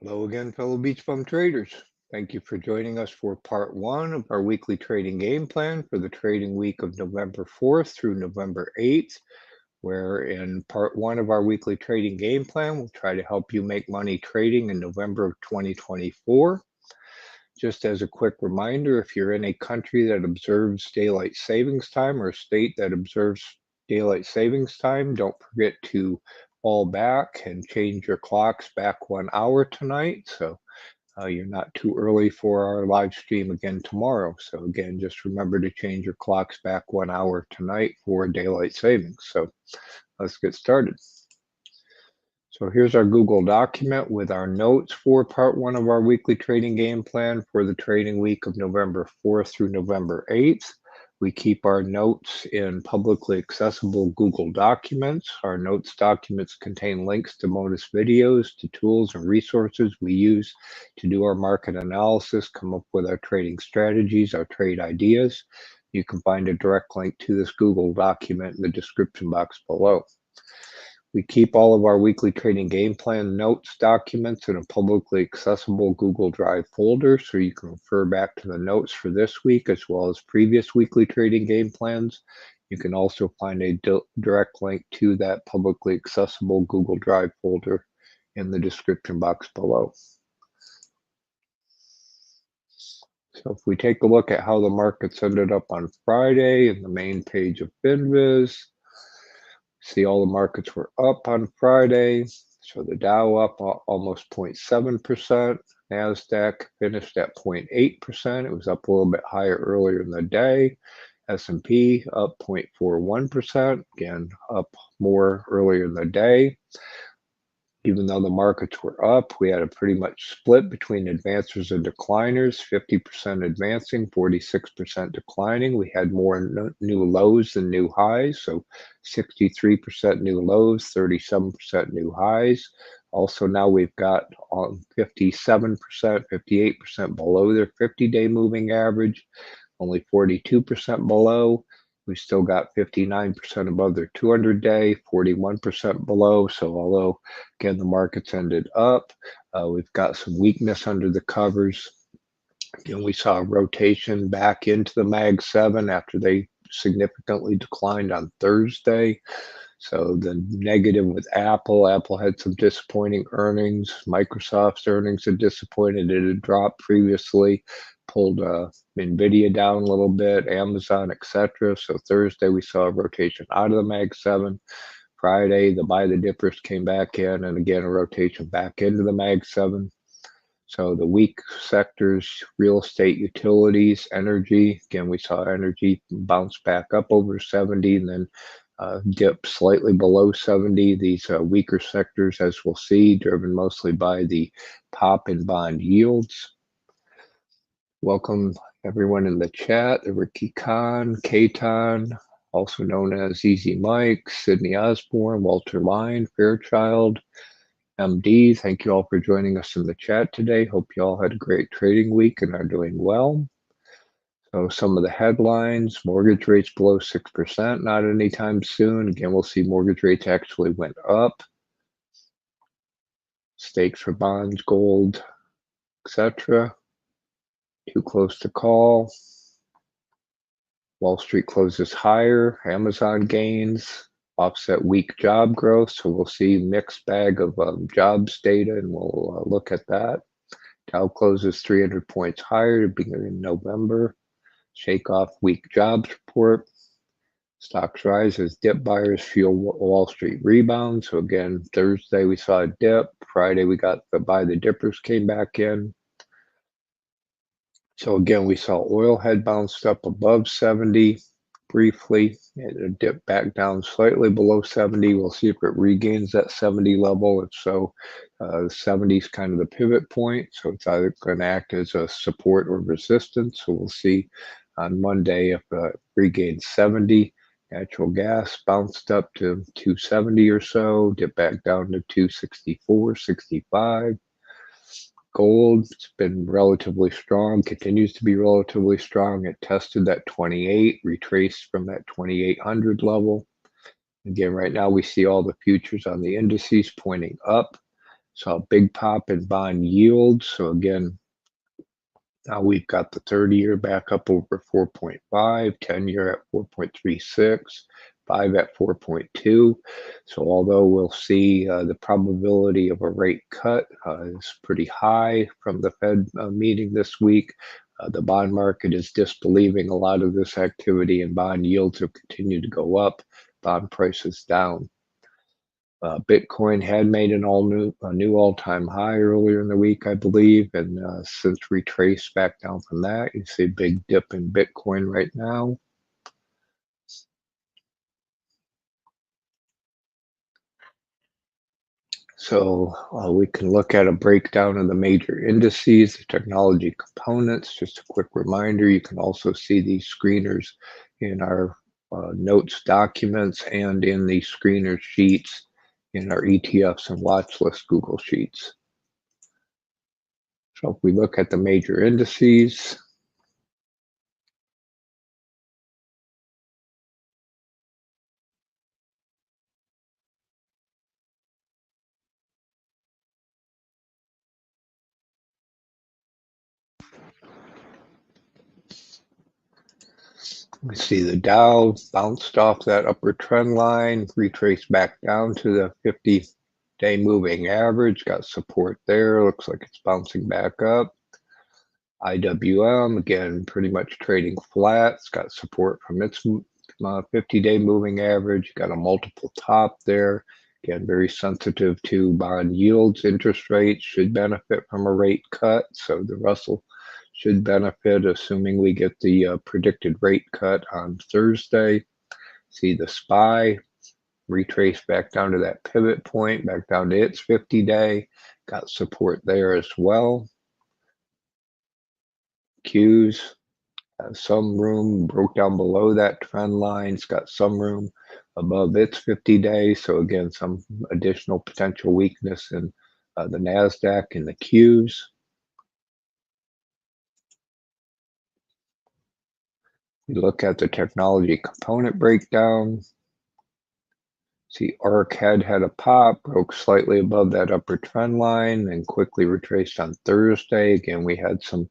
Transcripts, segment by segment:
Hello again, fellow BeachBum traders. Thank you for joining us for part one of our weekly trading game plan for the trading week of November 4th through November 8th, where in part one of our weekly trading game plan, we'll try to help you make money trading in November of 2024. Just as a quick reminder, if you're in a country that observes daylight savings time or a state that observes daylight savings time, don't forget to fall back and change your clocks back 1 hour tonight. So you're not too early for our live stream again tomorrow. So again, just remember to change your clocks back 1 hour tonight for daylight savings. So let's get started. So here's our Google document with our notes for part one of our weekly trading game plan for the trading week of November 4th through November 8th. We keep our notes in publicly accessible Google documents. Our notes documents contain links to bonus videos, to tools and resources we use to do our market analysis, come up with our trading strategies, our trade ideas. You can find a direct link to this Google document in the description box below. We keep all of our weekly trading game plan notes documents in a publicly accessible Google Drive folder, so you can refer back to the notes for this week as well as previous weekly trading game plans. You can also find a direct link to that publicly accessible Google Drive folder in the description box below. So if we take a look at how the markets ended up on Friday in the main page of FinViz, see all the markets were up on Friday. So the Dow up almost 0.7%. NASDAQ finished at 0.8%. It was up a little bit higher earlier in the day. S&P up 0.41%. Again, up more earlier in the day. Even though the markets were up, we had a pretty much split between advancers and decliners, 50% advancing, 46% declining. We had more new lows than new highs, so 63% new lows, 37% new highs. Also, now we've got 57%, 58% below their 50-day moving average, only 42% below. We still got 59% above their 200-day, 41% below. So although, again, the markets ended up, we've got some weakness under the covers. Again, we saw a rotation back into the Mag 7 after they significantly declined on Thursday. So the negative with Apple. Apple had some disappointing earnings. Microsoft's earnings had disappointed. It had dropped previously, pulled NVIDIA down a little bit, Amazon, etc. So Thursday we saw a rotation out of the Mag 7. Friday, the buy the dippers came back in, and again a rotation back into the Mag 7. So the weak sectors, real estate, utilities, energy. Again, we saw energy bounce back up over 70 and then dip slightly below 70. These weaker sectors, as we'll see, driven mostly by the pop in bond yields. Welcome everyone in the chat, Ricky Khan, Katon, also known as Easy Mike, Sydney Osborne, Walter Line, Fairchild, MD. Thank you all for joining us in the chat today. Hope you all had a great trading week and are doing well. So some of the headlines: mortgage rates below 6%, not anytime soon. Again, we'll see mortgage rates actually went up. Stakes for bonds, gold, etc. Too close to call. Wall Street closes higher. Amazon gains offset weak job growth. So we'll see mixed bag of jobs data, and we'll look at that. Dow closes 300 points higher to begin in November. Shake off weak jobs report. Stocks rise as dip buyers fuel Wall Street rebound. So again, Thursday we saw a dip. Friday we got the buy the dippers came back in. So again, we saw oil had bounced up above 70 briefly. It dipped back down slightly below 70. We'll see if it regains that 70 level. If so, 70 is kind of the pivot point. So it's either going to act as a support or resistance. So we'll see on Monday if it regains 70. Natural gas bounced up to 270 or so, dipped back down to 264, 65. Gold, it's been relatively strong, continues to be relatively strong. It tested that 28, retraced from that 2800 level. Again, right now we see all the futures on the indices pointing up. Saw a big pop in bond yields. So again, now we've got the 30-year back up over 4.5, 10-year at 4.36, 5 at 4.2. So although we'll see the probability of a rate cut is pretty high from the Fed meeting this week, the bond market is disbelieving a lot of this activity, and bond yields have continued to go up, bond prices down. Bitcoin had made a new all-time high earlier in the week, I believe, and since retraced back down from that. You see a big dip in Bitcoin right now. So we can look at a breakdown of the major indices, the technology components. Just a quick reminder, you can also see these screeners in our notes documents and in the screener sheets in our ETFs and Watchlist Google Sheets. So if we look at the major indices, we see the Dow bounced off that upper trend line, retraced back down to the 50-day moving average, got support there. Looks like it's bouncing back up. IWM, again, pretty much trading flat. It's got support from its 50-day moving average. Got a multiple top there. Again, very sensitive to bond yields. Interest rates should benefit from a rate cut. So the Russell should benefit, assuming we get the predicted rate cut on Thursday. See the SPY retrace back down to that pivot point, back down to its 50-day. Got support there as well. Qs has some room, broke down below that trend line. It's got some room above its 50-day. So again, some additional potential weakness in the NASDAQ and the Qs. You look at the technology component breakdown. See ARC had a pop, broke slightly above that upper trend line, and quickly retraced on Thursday. Again, we had some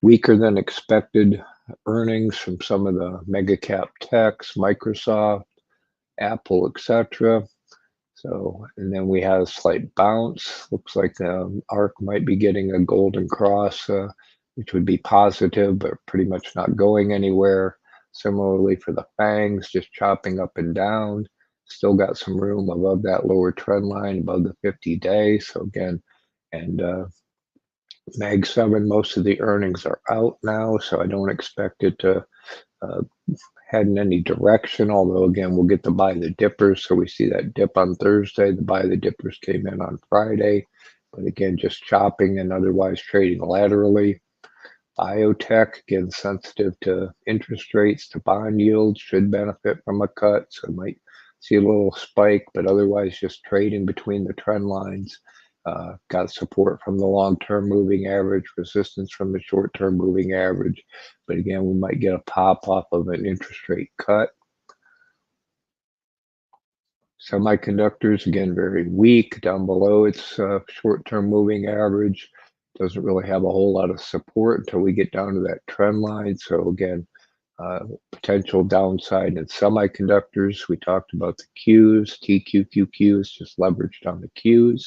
weaker than expected earnings from some of the mega cap techs, Microsoft, Apple, etc. So, and then we had a slight bounce. Looks like ARC might be getting a golden cross, which would be positive, but pretty much not going anywhere. Similarly for the FANGs, just chopping up and down. Still got some room above that lower trend line, above the 50-day. So again, and Mag 7, most of the earnings are out now, so I don't expect it to head in any direction, although again, we'll get to buy the dippers. So we see that dip on Thursday. The buy the dippers came in on Friday, but again, just chopping and otherwise trading laterally. Biotech, again, sensitive to interest rates, to bond yields, should benefit from a cut. So it might see a little spike, but otherwise just trading between the trend lines. Got support from the long-term moving average, resistance from the short-term moving average. But again, we might get a pop off of an interest rate cut. Semiconductors, again, very weak down below its short-term moving average. Doesn't really have a whole lot of support until we get down to that trend line. So again, potential downside in semiconductors. We talked about the Qs, TQQQs, just leveraged on the Qs.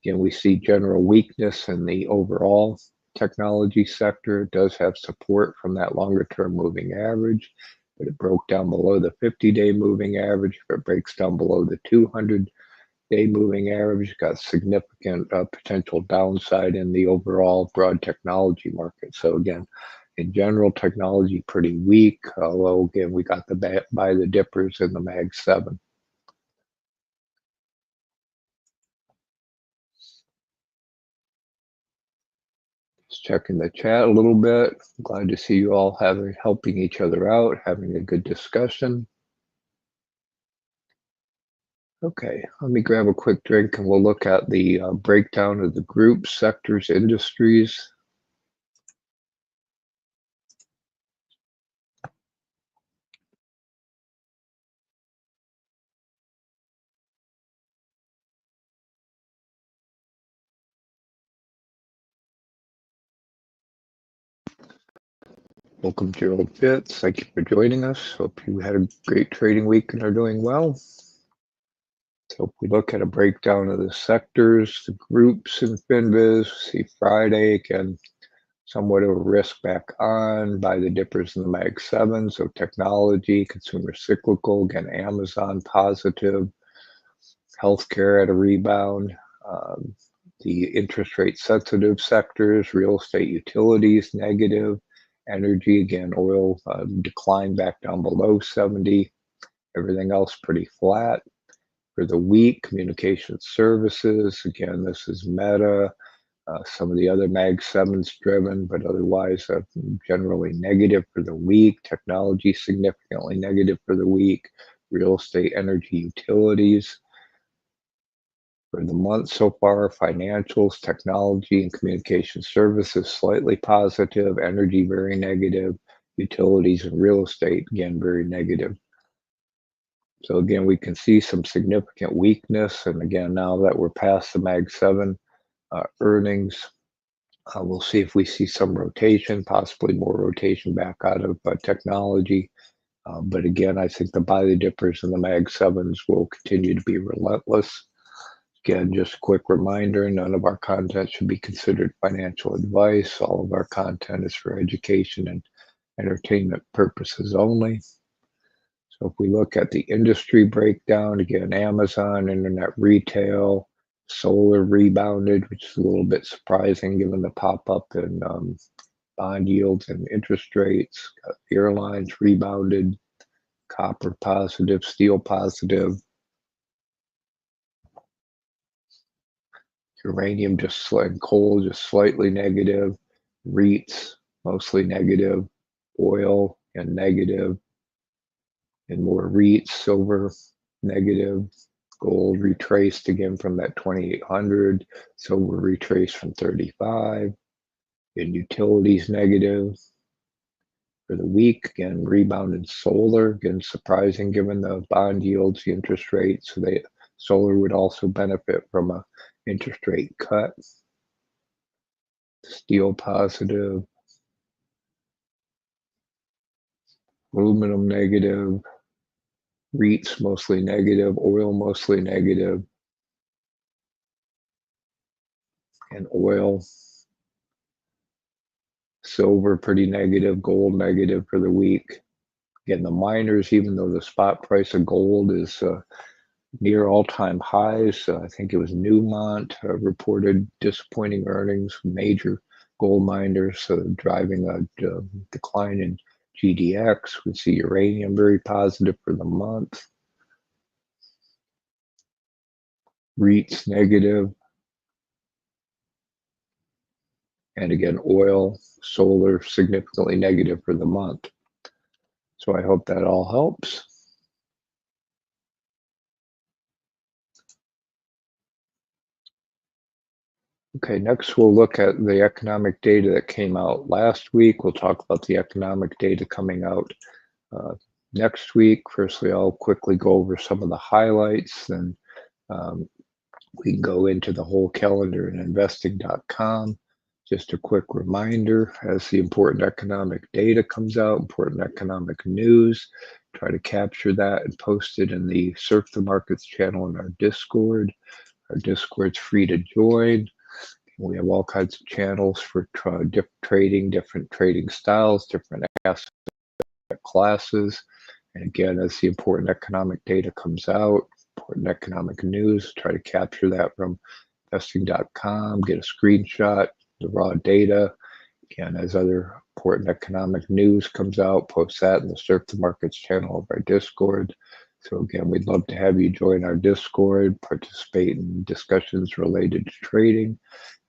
Again, we see general weakness in the overall technology sector. It does have support from that longer term moving average, but it broke down below the 50-day moving average. If it breaks down below the 200-day moving average, got significant potential downside in the overall broad technology market. So again, in general, technology pretty weak, although again, we got the buy the dippers in the Mag 7. Just checking the chat a little bit. Glad to see you all helping each other out, having a good discussion. Okay, let me grab a quick drink and we'll look at the breakdown of the groups, sectors, industries. Welcome to your old bits. Thank you for joining us. Hope you had a great trading week and are doing well. So if we look at a breakdown of the sectors, the groups in FinViz, see Friday again, somewhat of a risk back on by the dippers in the Mag 7. So technology, consumer cyclical, again, Amazon positive, healthcare at a rebound. Um, the interest rate sensitive sectors, real estate utilities negative, energy, again, oil declined back down below 70. Everything else pretty flat. For the week, communication services, again, this is Meta, some of the other Mag 7s driven, but otherwise generally negative for the week. Technology significantly negative for the week. Real estate, energy, utilities. For the month so far, financials, technology, and communication services slightly positive. Energy very negative. Utilities and real estate, again, very negative. So again, we can see some significant weakness. And again, now that we're past the Mag 7 earnings, we'll see if we see some rotation, possibly more rotation back out of technology. But again, I think the buy the dippers and the Mag 7s will continue to be relentless. Again, just a quick reminder, none of our content should be considered financial advice. All of our content is for education and entertainment purposes only. So if we look at the industry breakdown, again, Amazon, internet retail, solar rebounded, which is a little bit surprising given the pop up in bond yields and interest rates. Airlines rebounded, copper positive, steel positive, uranium and coal just slightly negative, REITs mostly negative, oil and negative, and more REITs, silver negative, gold retraced again from that 2,800, silver retraced from 35, and utilities negative. For the week, again, rebound in solar, again, surprising given the bond yields, the interest rates. So solar would also benefit from a interest rate cut. Steel positive, aluminum negative, REITs mostly negative, oil mostly negative, and oil, silver pretty negative, gold negative for the week. Again, the miners, even though the spot price of gold is near all-time highs, I think it was Newmont reported disappointing earnings, major gold miners driving a decline in GDX. We see uranium very positive for the month. REITs negative. And again, oil, solar significantly negative for the month. So I hope that all helps. Okay, next we'll look at the economic data that came out last week. We'll talk about the economic data coming out next week. Firstly, I'll quickly go over some of the highlights, then we can go into the whole calendar in investing.com. Just a quick reminder, as the important economic data comes out, important economic news, try to capture that and post it in the Surf the Markets channel in our Discord. Our Discord's free to join. We have all kinds of channels for different trading styles, different asset classes. And again, as the important economic data comes out, important economic news, try to capture that from investing.com, get a screenshot, the raw data. Again, as other important economic news comes out, post that in the Surf the Markets channel of our Discord. So again, we'd love to have you join our Discord, participate in discussions related to trading,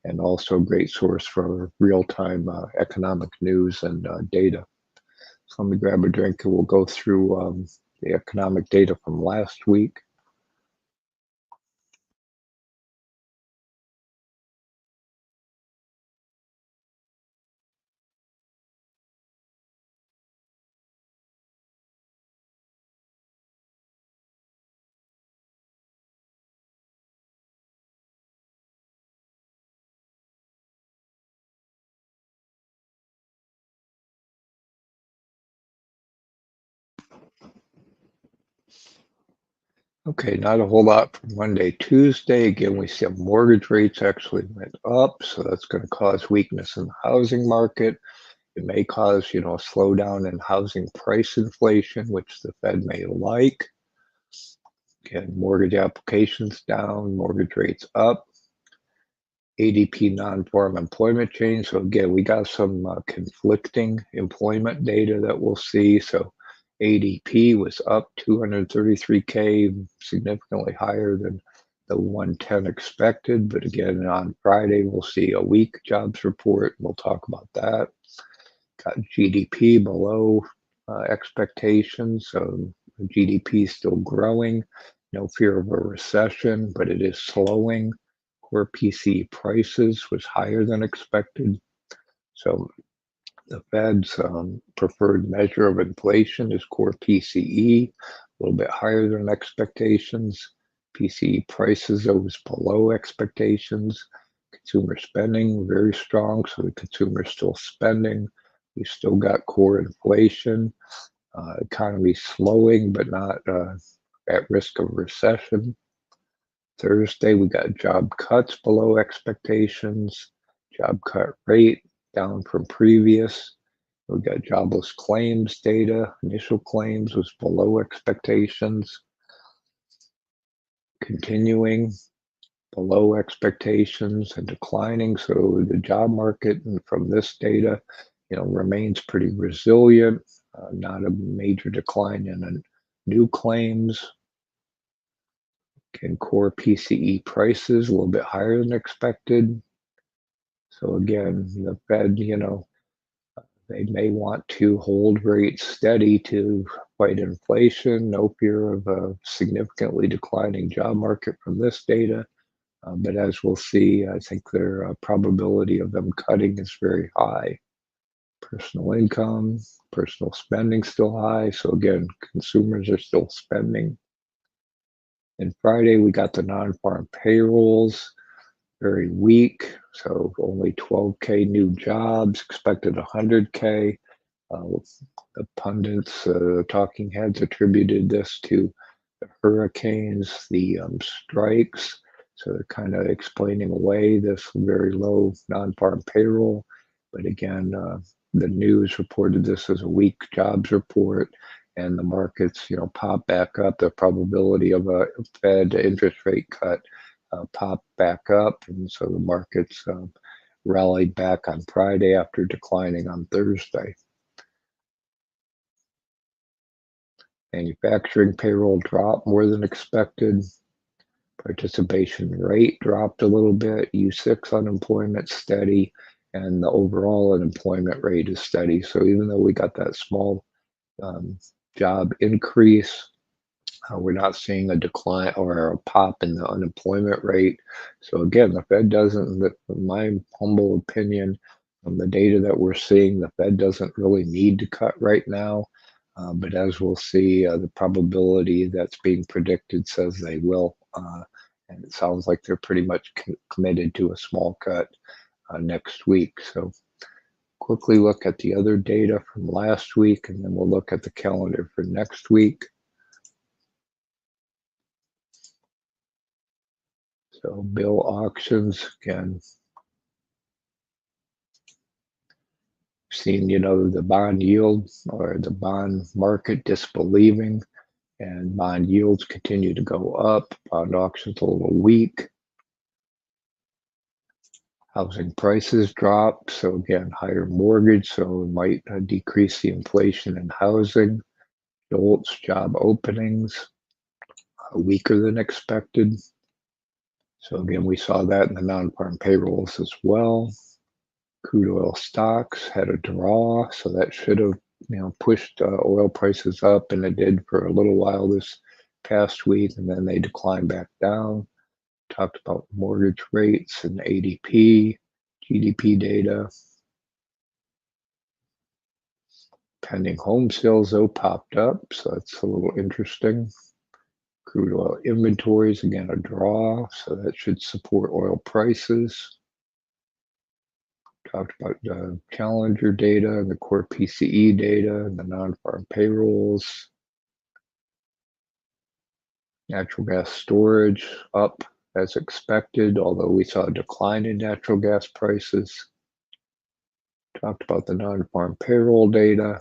and also a great source for real-time economic news and data. So let me grab a drink and we'll go through the economic data from last week. Okay, not a whole lot from Monday, Tuesday. Again, we see mortgage rates actually went up, so that's going to cause weakness in the housing market. It may cause, a slowdown in housing price inflation, which the Fed may like. Again, mortgage applications down, mortgage rates up. ADP non-farm employment change. So again, we got some conflicting employment data that we'll see. So ADP was up 233K, significantly higher than the 110 expected. But again, on Friday, we'll see a weak jobs report. We'll talk about that. Got GDP below expectations. So GDP is still growing. No fear of a recession, but it is slowing. Core PCE prices was higher than expected. So the Fed's preferred measure of inflation is core PCE, a little bit higher than expectations. PCE prices was below expectations. Consumer spending very strong, so the consumer is still spending. We've still got core inflation. Economy slowing, but not at risk of recession. Thursday, we got job cuts below expectations, job cut rate down from previous. We got jobless claims data. Initial claims was below expectations, continuing below expectations and declining. So the job market, and from this data, remains pretty resilient. Not a major decline in new claims. And core PCE prices a little bit higher than expected. So again, the Fed, they may want to hold rates steady to fight inflation. No fear of a significantly declining job market from this data. But as we'll see, I think their probability of them cutting is very high. Personal income, personal spending still high. So again, consumers are still spending. And Friday, we got the non-farm payrolls, very weak. So only 12K new jobs, expected 100K. The pundits, talking heads attributed this to the hurricanes, the strikes. So they're kind of explaining away this very low non-farm payroll. But again, the news reported this as a weak jobs report, and the markets, pop back up. The probability of a Fed interest rate cut popped back up, and so the markets rallied back on Friday after declining on Thursday. Manufacturing payroll dropped more than expected. Participation rate dropped a little bit. U6 unemployment steady, and the overall unemployment rate is steady. So even though we got that small job increase, we're not seeing a decline or a pop in the unemployment rate. So again, the Fed doesn't, in my humble opinion, from the data that we're seeing, the Fed doesn't really need to cut right now. But as we'll see, the probability that's being predicted says they will. And it sounds like they're pretty much committed to a small cut next week. So quickly look at the other data from last week, and then we'll look at the calendar for next week. So bill auctions, again, seeing, the bond yield or the bond market disbelieving, and bond yields continue to go up. Bond auctions a little weak. Housing prices drop, so again, higher mortgage, so it might decrease the inflation in housing. JOLTS job openings weaker than expected. So again, we saw that in the non-farm payrolls as well. Crude oil stocks had a draw, so that should have pushed oil prices up, and it did for a little while this past week, and then they declined back down. Talked about mortgage rates and ADP, GDP data. Pending home sales, though, popped up, so that's a little interesting. Crude oil inventories, again, a draw, so that should support oil prices. Talked about the Challenger data and the core PCE data and the non-farm payrolls. Natural gas storage up as expected, although we saw a decline in natural gas prices. Talked about the non-farm payroll data.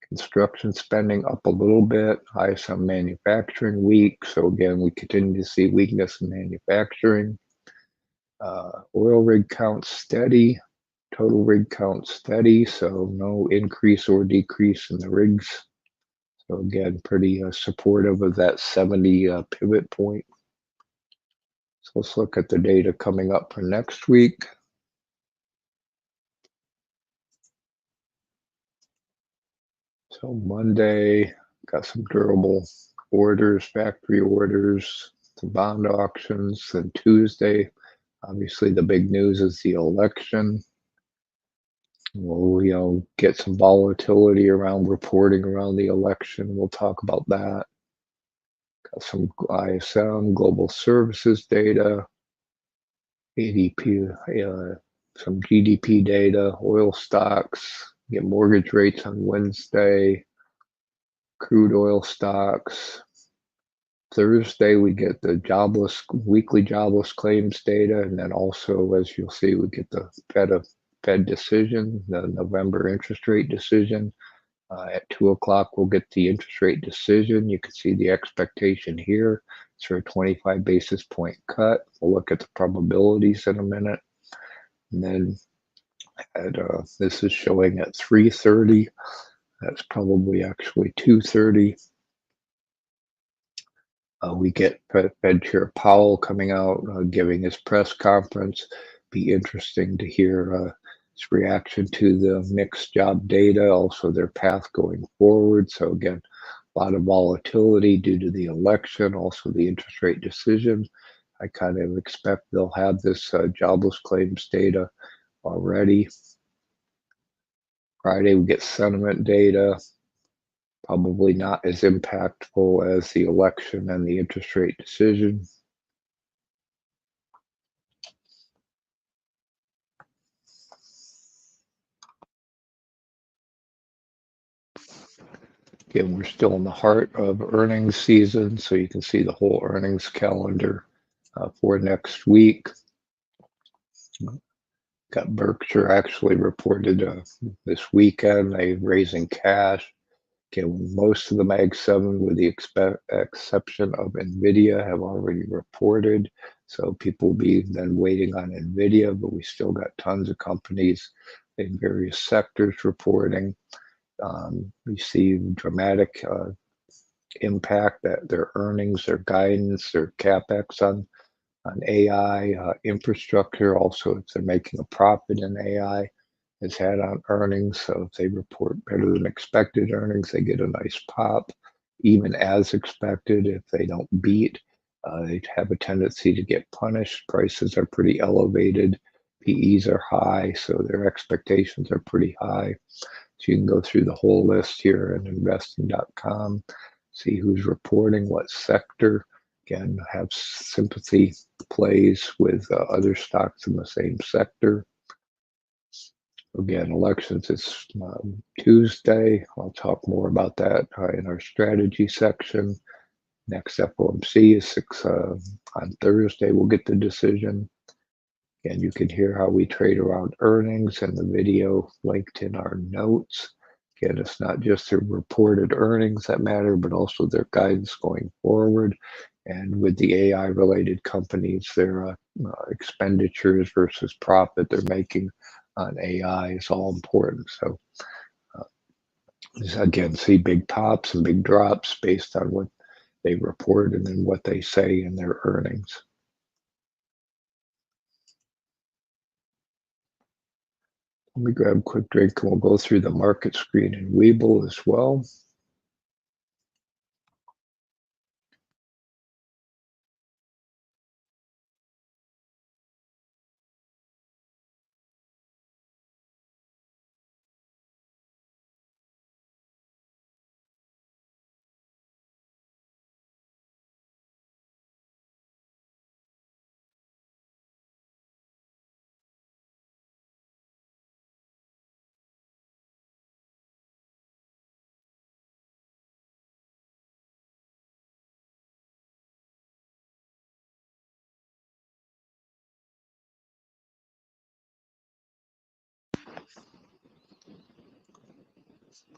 Construction spending up a little bit. ISM manufacturing weak. So again, we continue to see weakness in manufacturing. Oil rig count steady. Total rig count steady. So no increase or decrease in the rigs. So again, pretty supportive of that 70 pivot point. So let's look at the data coming up for next week. So Monday, got some durable orders, factory orders, some bond auctions. Then Tuesday, obviously the big news is the election. We'll get some volatility around reporting around the election. We'll talk about that. Got some ISM, global services data, ADP, some GDP data, oil stocks, get mortgage rates on Wednesday, crude oil stocks. Thursday, we get the weekly jobless claims data, and then also, as you'll see, we get the Fed decision, the November interest rate decision. At 2 o'clock, we'll get the interest rate decision. You can see the expectation here. It's for a 25 basis point cut. We'll look at the probabilities in a minute. And then this is showing at 3:30. That's probably actually 2:30. We get Fed Chair Powell coming out, giving his press conference. Be interesting to hear his reaction to the mixed job data, also their path going forward. So again, a lot of volatility due to the election, also the interest rate decision. I kind of expect they'll have this jobless claims data already. Friday, we get sentiment data. Probably not as impactful as the election and the interest rate decision. Again, we're still in the heart of earnings season, so you can see the whole earnings calendar for next week. Got Berkshire actually reported this weekend. They're raising cash. Again, most of the Mag 7, with the exception of NVIDIA, have already reported. So people will be then waiting on NVIDIA, but we still got tons of companies in various sectors reporting. We see dramatic impact that their earnings, their guidance, their capex on AI infrastructure. Also, if they're making a profit in AI, has had on earnings. So if they report better than expected earnings, they get a nice pop. Even as expected, if they don't beat, they have a tendency to get punished. Prices are pretty elevated. PEs are high, so their expectations are pretty high. So you can go through the whole list here at investing.com, see who's reporting, what sector. Again, have sympathy plays with other stocks in the same sector. Again, elections is Tuesday. I'll talk more about that in our strategy section. Next FOMC is on Thursday. We'll get the decision. And you can hear how we trade around earnings and the video linked in our notes. Again, it's not just their reported earnings that matter, but also their guidance going forward. And with the AI related companies, their expenditures versus profit they're making on AI is all important. So again, see big pops and big drops based on what they report and then what they say in their earnings. Let me grab a quick drink and we'll go through the market screen in Webull as well.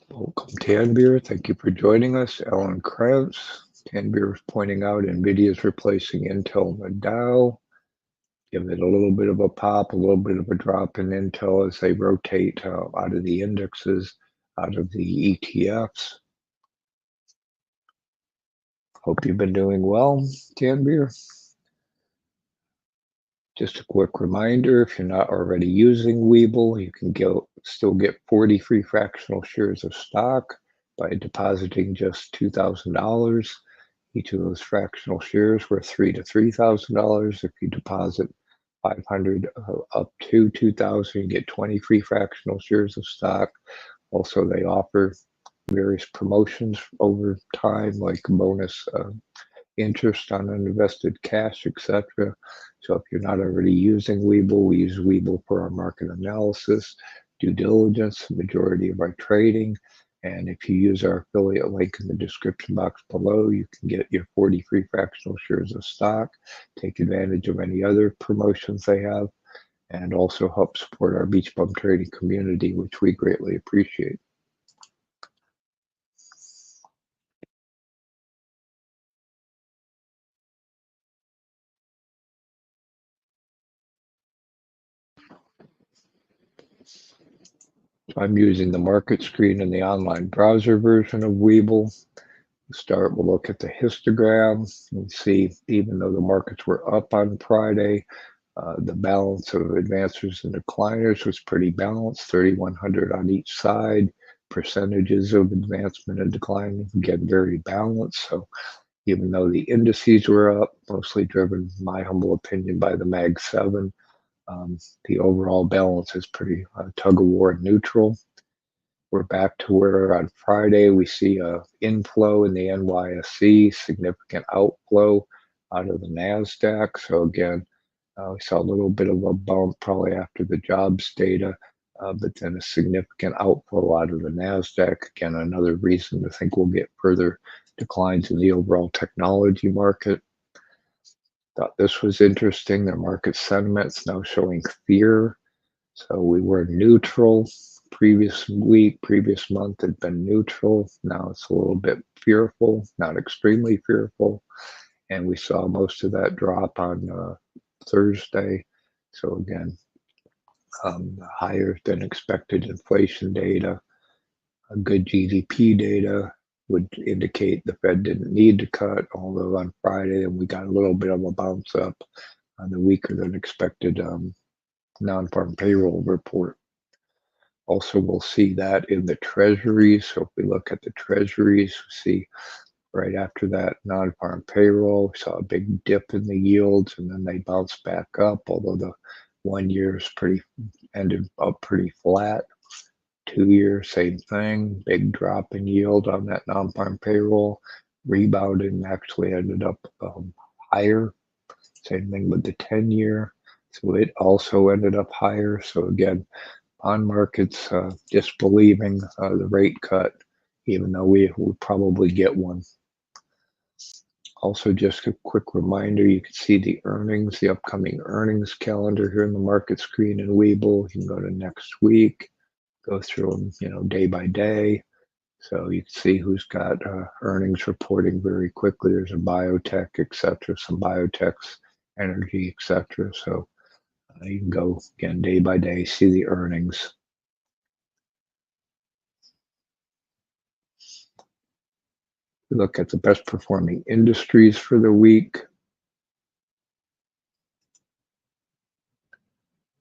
Welcome, Tanvir. Thank you for joining us. Alan Krantz. Tanvir is pointing out NVIDIA is replacing Intel in the Dow. Give it a little bit of a pop, a little bit of a drop in Intel as they rotate out of the indexes, out of the ETFs. Hope you've been doing well, Tanvir. Just a quick reminder, if you're not already using Webull, you can still get 40 free fractional shares of stock by depositing just $2,000. Each of those fractional shares worth $3,000 to $3,000. If you deposit 500 up to 2,000, you get 20 free fractional shares of stock. Also, they offer various promotions over time, like bonus interest on uninvested cash, etc. So if you're not already using Webull, we use Webull for our market analysis, due diligence, majority of our trading. And if you use our affiliate link in the description box below, you can get your 40 free fractional shares of stock, take advantage of any other promotions they have, and also help support our BeachBum trading community, which we greatly appreciate. I'm using the market screen in the online browser version of Webull. We'll look at the histogram and see, even though the markets were up on Friday, the balance of advancers and decliners was pretty balanced, 3,100 on each side. Percentages of advancement and decline, again, very balanced. So even though the indices were up, mostly driven, in my humble opinion, by the Mag 7, the overall balance is pretty tug of war neutral. We're back to where on Friday we see a inflow in the NYSE, significant outflow out of the NASDAQ. So again, we saw a little bit of a bump probably after the jobs data, but then a significant outflow out of the NASDAQ. Again, another reason to think we'll get further declines in the overall technology market. Thought this was interesting. The market sentiment's now showing fear. So we were neutral previous week, previous month had been neutral. Now it's a little bit fearful, not extremely fearful. And we saw most of that drop on Thursday. So again, higher than expected inflation data, a good GDP data would indicate the Fed didn't need to cut, although on Friday we got a little bit of a bounce up on the weaker than expected non-farm payroll report. Also, we'll see that in the treasuries. So if we look at the treasuries, we see right after that non-farm payroll, we saw a big dip in the yields and then they bounced back up, although the 1 year is ended up pretty flat. 2 year, same thing, big drop in yield on that non-farm payroll, rebounded and actually ended up higher. Same thing with the 10 year. So it also ended up higher. So again, bond markets disbelieving the rate cut, even though we will probably get one. Also, just a quick reminder, you can see the earnings, the upcoming earnings calendar here in the market screen in Webull. You can go to next week, go through them, day by day. So you can see who's got earnings reporting very quickly. There's a biotech, etc., some biotechs, energy, etc. So you can go again day by day, see the earnings. We look at the best performing industries for the week.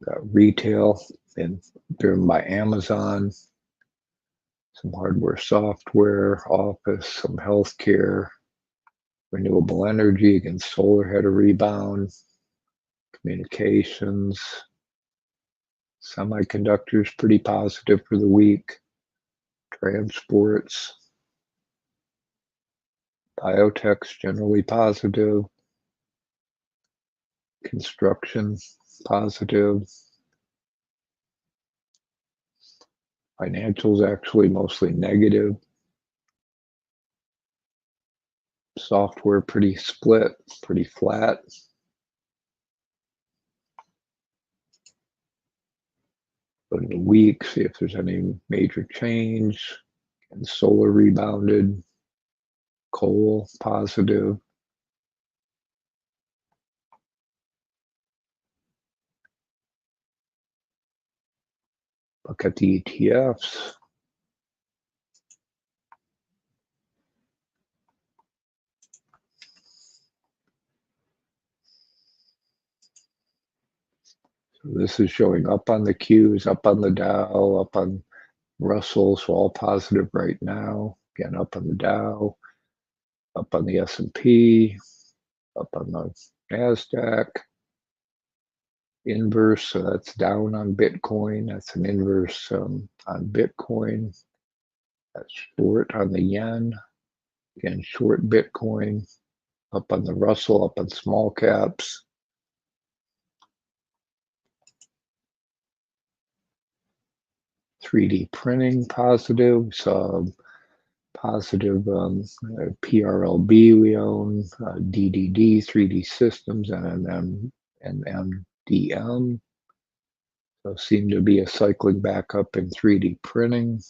Got retail and driven by Amazon, some hardware, software, office, some healthcare, renewable energy, again, solar had a rebound, communications, semiconductors pretty positive for the week, transports, biotechs generally positive, construction positive, financials actually mostly negative, software pretty split, pretty flat. Go to the week, see if there's any major change. And solar rebounded, coal positive. Look at the ETFs. So this is showing up on the Qs, up on the Dow, up on Russell, so all positive right now. Again, up on the Dow, up on the S&P, up on the NASDAQ. Inverse, so that's down on Bitcoin. That's an inverse on Bitcoin. That's short on the yen. Again, short Bitcoin. Up on the Russell, up on small caps. .3D printing positive. So positive PRLB we own, DDD, 3D Systems, and MDM. So seem to be a cycling back up in 3D printing.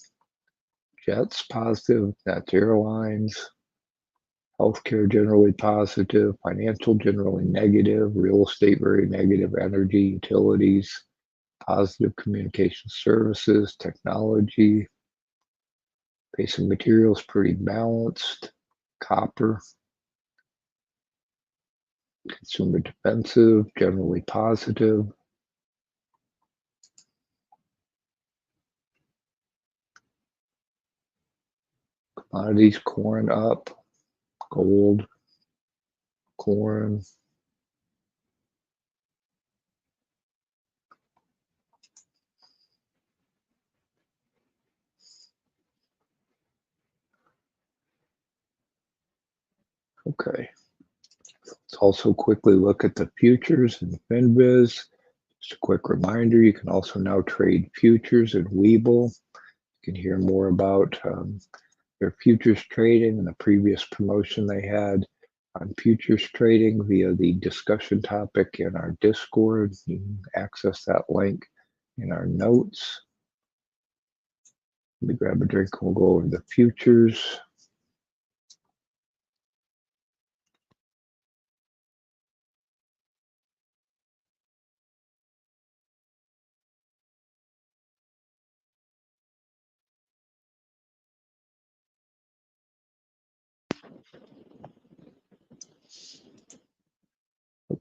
Jets positive, that's airlines. Healthcare generally positive, financial generally negative, real estate very negative, energy, utilities, positive, communication services, technology. Basic materials pretty balanced, copper. Consumer defensive, generally positive. Commodities, corn up, gold, corn. Okay. Let's also quickly look at the futures and FinViz. Just a quick reminder, you can also now trade futures in Webull. You can hear more about their futures trading and the previous promotion they had on futures trading via the discussion topic in our Discord. You can access that link in our notes. Let me grab a drink and we'll go over the futures.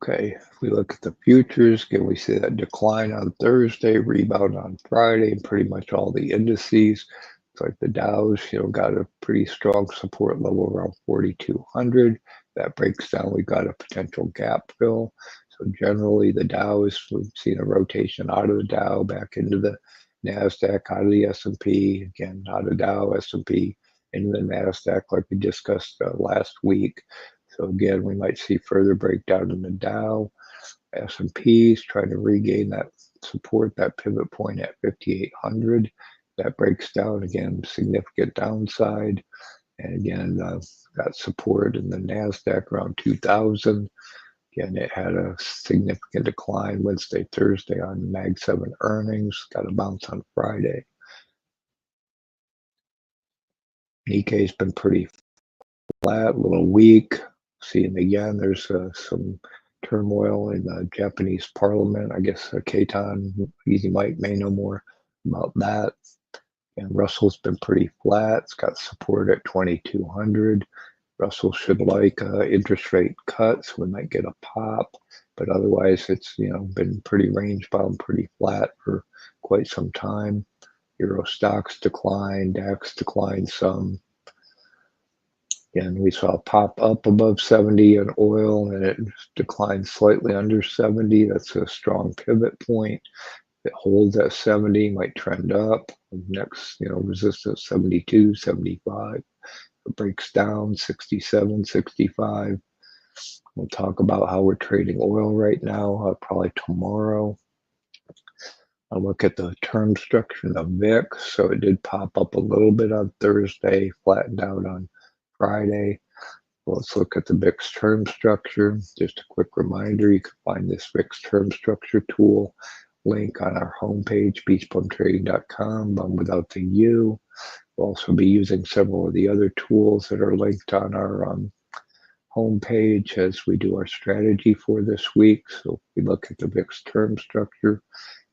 Okay, if we look at the futures, again, we see that decline on Thursday, rebound on Friday, and pretty much all the indices. It's like the Dow's, got a pretty strong support level around 4,200. That breaks down, we've got a potential gap fill. So generally, the Dow we've seen a rotation out of the Dow back into the NASDAQ, out of the S&P, again, out of Dow, S&P, into the NASDAQ, like we discussed last week. So again, we might see further breakdown in the Dow. S&P is trying to regain that support, that pivot point at 5,800. That breaks down again, significant downside. And again, got support in the NASDAQ around 2,000. Again, it had a significant decline Wednesday, Thursday on Mag 7 earnings. Got a bounce on Friday. Nikkei's been pretty flat, a little weak. Seeing again, there's some turmoil in the Japanese parliament. I guess Keitan, Easy Mike may know more about that. And Russell's been pretty flat. It's got support at 2,200. Russell should like interest rate cuts. We might get a pop, but otherwise it's been pretty range bound, pretty flat for quite some time. Euro stocks declined, DAX declined some. Again, we saw a pop up above 70 in oil and it declined slightly under 70. That's a strong pivot point. If it holds at 70, might trend up. Next, resistance 72, 75. It breaks down 67, 65. We'll talk about how we're trading oil right now, probably tomorrow. I'll look at the term structure of the VIX. So it did pop up a little bit on Thursday, flattened out on Friday. Let's look at the VIX term structure. Just a quick reminder, you can find this VIX term structure tool link on our homepage, beachbumtrading.com, bum without the U. We'll also be using several of the other tools that are linked on our homepage as we do our strategy for this week. So if we look at the VIX term structure,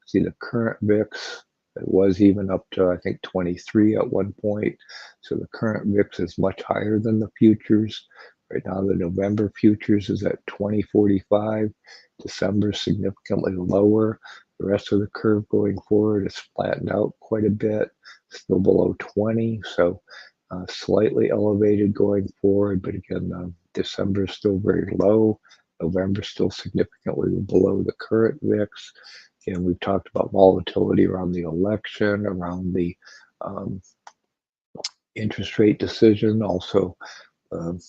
see the current VIX, it was even up to, I think, 23 at one point. So the current VIX is much higher than the futures. Right now, the November futures is at 20.45. December significantly lower. The rest of the curve going forward is flattened out quite a bit, still below 20. So slightly elevated going forward, but again, December is still very low. November still significantly below the current VIX. And we've talked about volatility around the election, around the interest rate decision, also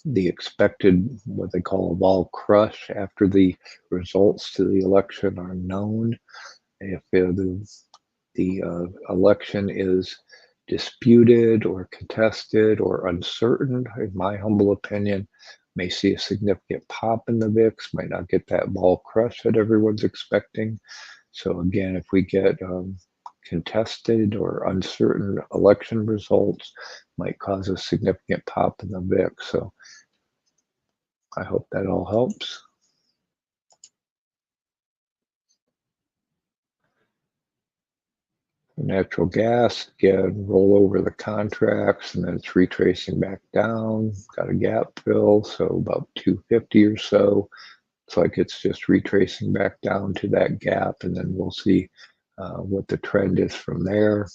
the expected, what they call a vol crush after the results to the election are known. If the election is disputed or contested or uncertain, in my humble opinion, may see a significant pop in the VIX, might not get that vol crush that everyone's expecting. So again, if we get contested or uncertain election results, might cause a significant pop in the VIX. So I hope that all helps. Natural gas, again, roll over the contracts and then it's retracing back down. Got a gap fill, so about 250 or so. It's like it's just retracing back down to that gap, and then we'll see what the trend is from there.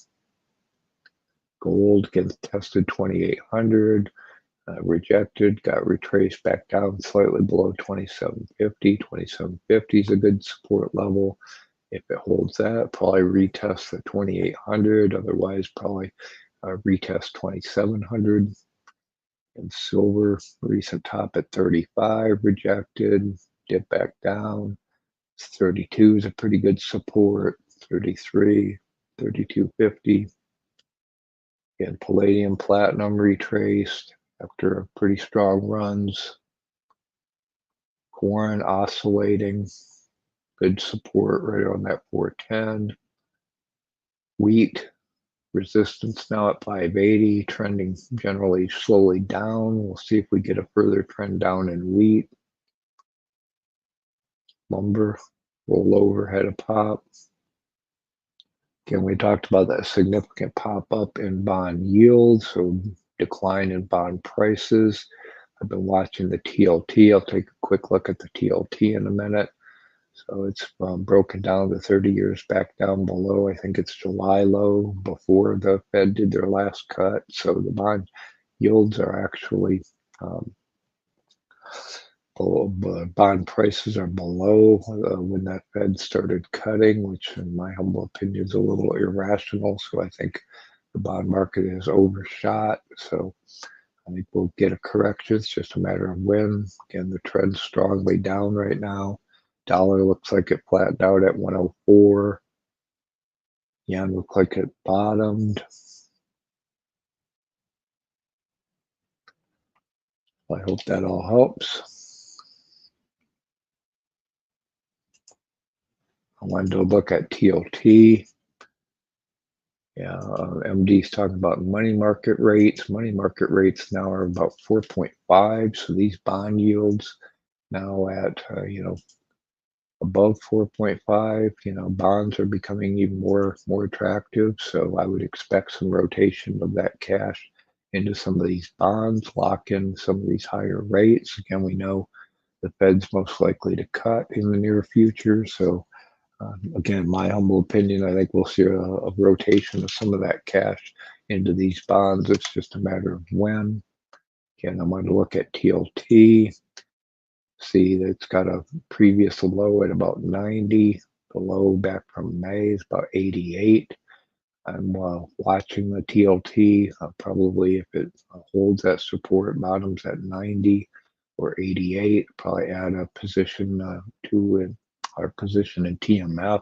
Gold gets tested 2,800, rejected, got retraced back down slightly below 2750. 2750 is a good support level. If it holds that, probably retest the 2,800. Otherwise, probably retest 2,700. And silver, recent top at 35, rejected, dip back down. 32 is a pretty good support. 33, 32.50. Again, palladium, platinum retraced after pretty strong runs. Corn oscillating, good support right on that 410. Wheat, resistance now at 580, trending generally slowly down. We'll see if we get a further trend down in wheat. Lumber, roll over, had a pop. Again, we talked about that significant pop up in bond yields, so decline in bond prices. I've been watching the TLT. I'll take a quick look at the TLT in a minute. So it's broken down to 30 years back down below. I think it's July low before the Fed did their last cut. So the bond yields are actually bond prices are below when that Fed started cutting, which in my humble opinion is a little irrational. So I think the bond market is overshot. So I think we'll get a correction. It's just a matter of when. Again, the trend's strongly down right now. Dollar looks like it flattened out at 104. Yen looks like it bottomed. I hope that all helps. I wanted to look at TLT. Yeah, MD's talking about money market rates. Money market rates now are about 4.5. So these bond yields now at, above 4.5, bonds are becoming even more attractive. So I would expect some rotation of that cash into some of these bonds, lock in some of these higher rates. Again, we know the Fed's most likely to cut in the near future. So again, my humble opinion, I think we'll see a rotation of some of that cash into these bonds. It's just a matter of when. Again, I'm going to look at TLT, see that it's got a previous low at about 90. The low back from May is about 88. I'm watching the TLT. Probably if it holds that support, bottoms at 90 or 88, probably add a position to our position in TMF,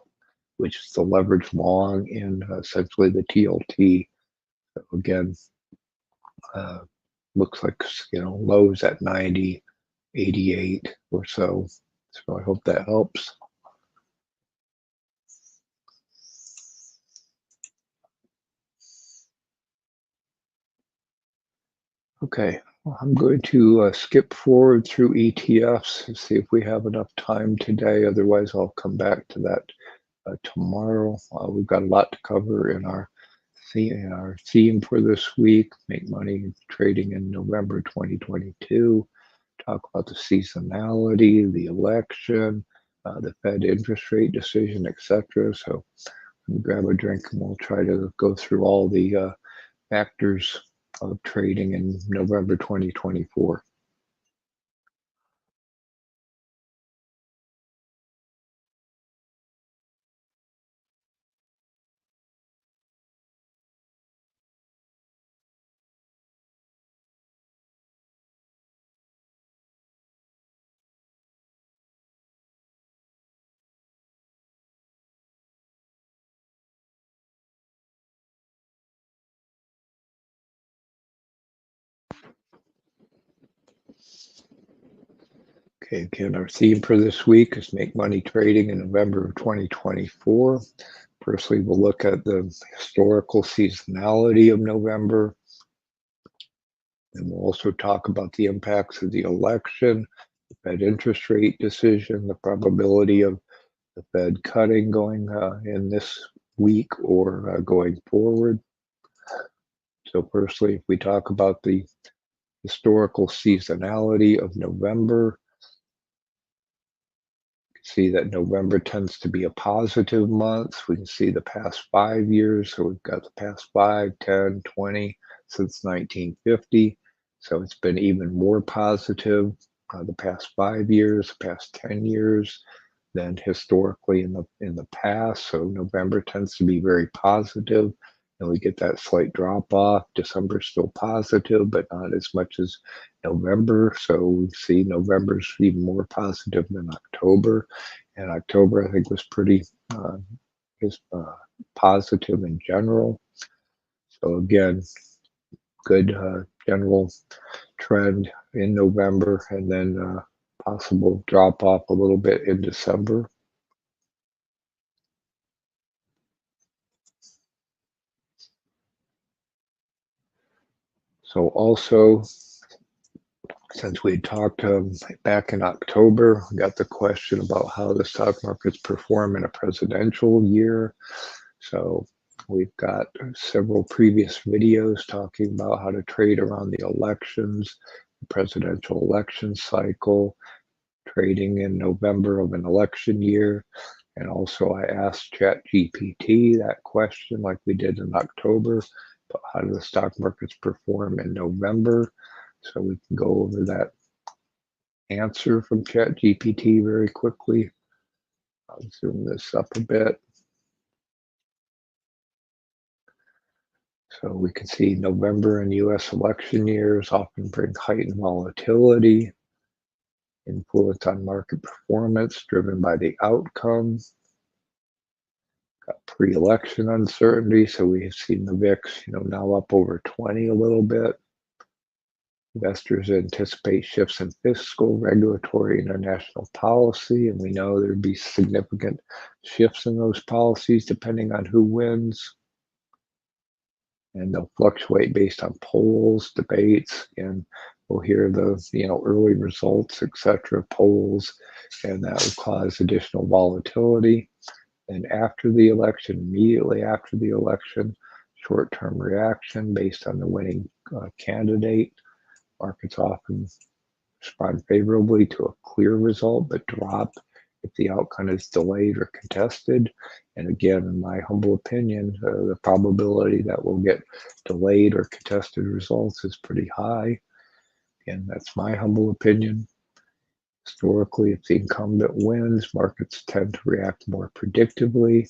which is the leverage long in essentially the TLT. So again, looks like lows at 90, 88 or so. So I hope that helps. Okay, well, I'm going to skip forward through ETFs and see if we have enough time today. Otherwise, I'll come back to that tomorrow. We've got a lot to cover in our theme for this week, Make Money Trading in November 2022. Talk about the seasonality, the election, the Fed interest rate decision, etc. So let me grab a drink and we'll try to go through all the factors of trading in November 2024. Okay, again, our theme for this week is Make Money Trading in November of 2024. Firstly, we'll look at the historical seasonality of November. And we'll also talk about the impacts of the election, the Fed interest rate decision, the probability of the Fed cutting going in this week or going forward. So firstly, if we talk about the historical seasonality of November, see that November tends to be a positive month. We can see the past 5 years. So we've got the past 5, 10, 20 since 1950. So it's been even more positive the past 5 years, past 10 years than historically in the past. So November tends to be very positive, and we get that slight drop off. December's still positive, but not as much as November. So we see November's even more positive than October, and October I think was pretty uh, positive in general. So again, good general trend in November, and then possible drop off a little bit in December. So also, since we talked back in October, we got the question about how the stock markets perform in a presidential year. So we've got several previous videos talking about how to trade around the elections, the presidential election cycle, trading in November of an election year. And also I asked ChatGPT that question like we did in October, but how do the stock markets perform in November? So we can go over that answer from ChatGPT very quickly. I'll zoom this up a bit. So we can see November and US election years often bring heightened volatility, influence on market performance driven by the outcome. Got pre-election uncertainty, so we have seen the VIX, now up over 20 a little bit. Investors anticipate shifts in fiscal, regulatory, international policy, and we know there'd be significant shifts in those policies depending on who wins. And they'll fluctuate based on polls, debates, and we'll hear the early results, etc., polls, and that will cause additional volatility. And after the election, immediately after the election, short-term reaction based on the winning candidate. Markets often respond favorably to a clear result, but drop if the outcome is delayed or contested. And again, in my humble opinion, the probability that we'll get delayed or contested results is pretty high. Again, that's my humble opinion. Historically, if the incumbent wins, markets tend to react more predictably.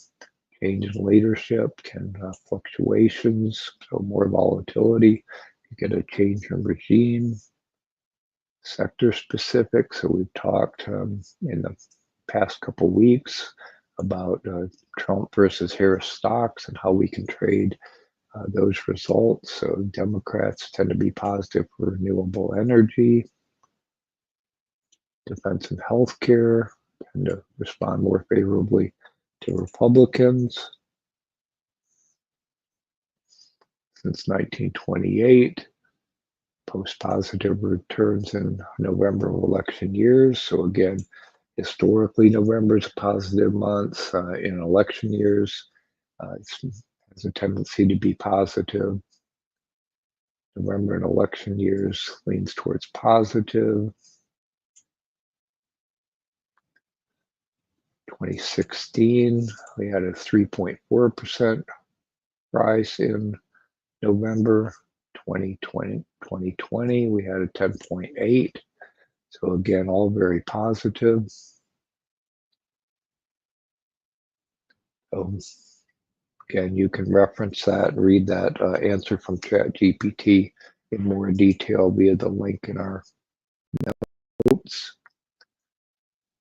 Change in leadership can fluctuations, so more volatility. You get a change in regime, sector specific. So we've talked in the past couple weeks about Trump versus Harris stocks and how we can trade those results. So Democrats tend to be positive for renewable energy. Defense and healthcare tend to respond more favorably to Republicans. Since 1928, post positive returns in November of election years. So again, historically, November is a positive month. In election years, it has a tendency to be positive. November in election years leans towards positive. 2016, we had a 3.4% rise in November. 2020, we had a 10.8. So again, all very positive. Again, you can reference that and read that answer from ChatGPT in more detail via the link in our notes.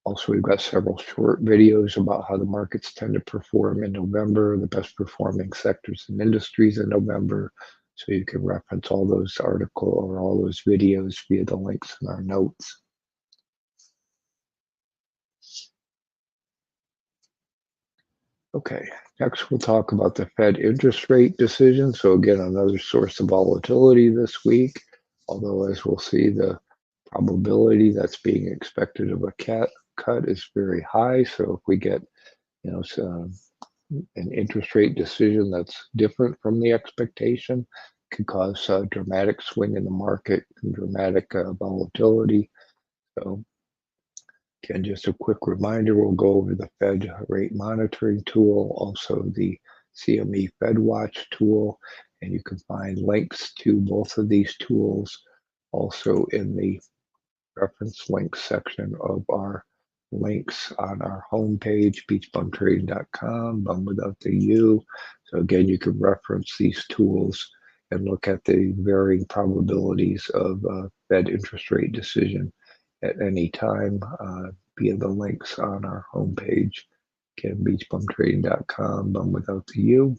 Also, we've got several short videos about how the markets tend to perform in November, the best performing sectors and industries in November. So you can reference all those articles or all those videos via the links in our notes. Okay, next we'll talk about the Fed interest rate decision. So again, another source of volatility this week, although as we'll see, the probability that's being expected of a cut is very high. So if we get, an interest rate decision that's different from the expectation, could cause a dramatic swing in the market and dramatic volatility. So again, just a quick reminder, we'll go over the Fed rate monitoring tool, also the CME Fed Watch tool, and you can find links to both of these tools also in the reference links section of our links on our homepage, beachbumtrading.com, bum without the U. So again, you can reference these tools and look at the varying probabilities of Fed interest rate decision at any time via the links on our homepage. Again, beachbumtrading.com, bum without the U.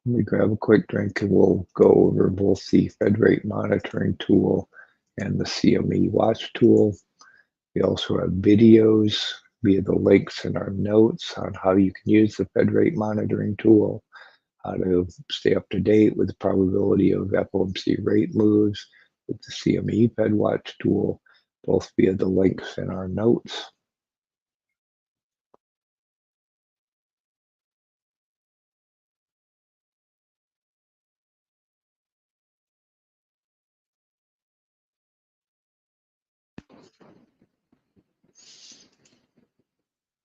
Let me grab a quick drink and we'll go over both the Fed rate monitoring tool and the CME watch tool. We also have videos via the links in our notes on how you can use the Fed rate monitoring tool, how to stay up to date with the probability of FOMC rate moves with the CME Fed Watch tool, both via the links in our notes.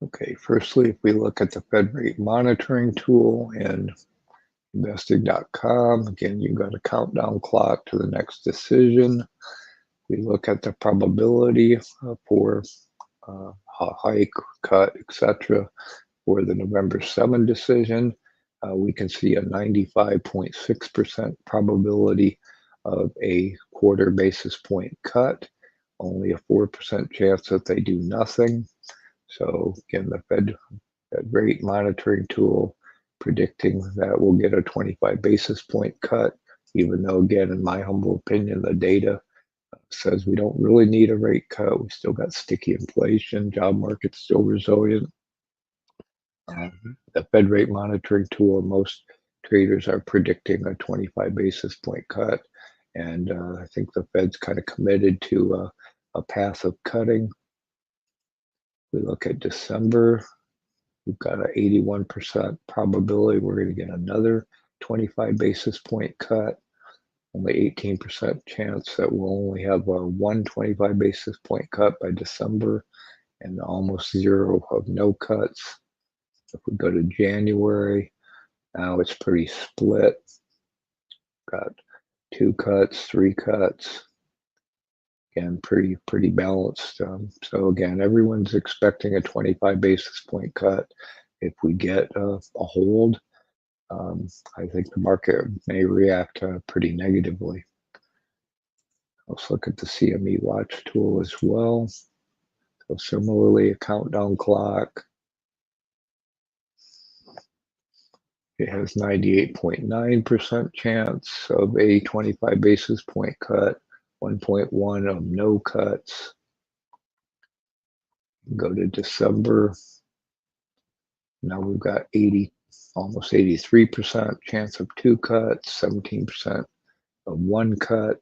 Okay, firstly, if we look at the Fed rate monitoring tool in investing.com, again, you've got a countdown clock to the next decision. We look at the probability for a hike, cut, etc. For the November 7 decision, we can see a 95.6% probability of a quarter basis point cut, only a 4% chance that they do nothing. So again, the Fed rate monitoring tool predicting that we'll get a 25 basis point cut, even though, again, in my humble opinion, the data says we don't really need a rate cut. We still got sticky inflation, job market's still resilient. The Fed rate monitoring tool, most traders are predicting a 25 basis point cut. And I think the Fed's kind of committed to a path of cutting. We look at December, we've got an 81% probability we're going to get another 25 basis point cut. Only 18% chance that we'll only have a 125 basis point cut by December, and almost zero of no cuts. If we go to January, now it's pretty split. Got 2 cuts, 3 cuts. Again, pretty balanced. So again, everyone's expecting a 25 basis point cut. If we get a hold, I think the market may react pretty negatively. Let's look at the CME watch tool as well. So similarly, a countdown clock. It has 98.9% chance of a 25 basis point cut, 1.1 of no cuts. Go to December. Now we've got 80 almost 83% chance of 2 cuts, 17% of 1 cut.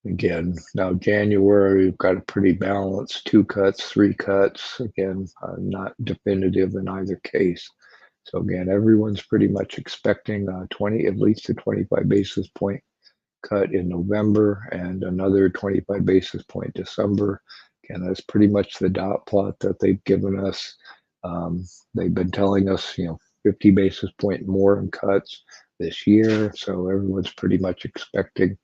Again, now January, we've got a pretty balanced 2 cuts, 3 cuts. Again, not definitive in either case. So again, everyone's pretty much expecting 20, at least a 25 basis point cut in November and another 25 basis point December. Again, that's pretty much the dot plot that they've given us. They've been telling us, 50 basis point more in cuts this year. So everyone's pretty much expecting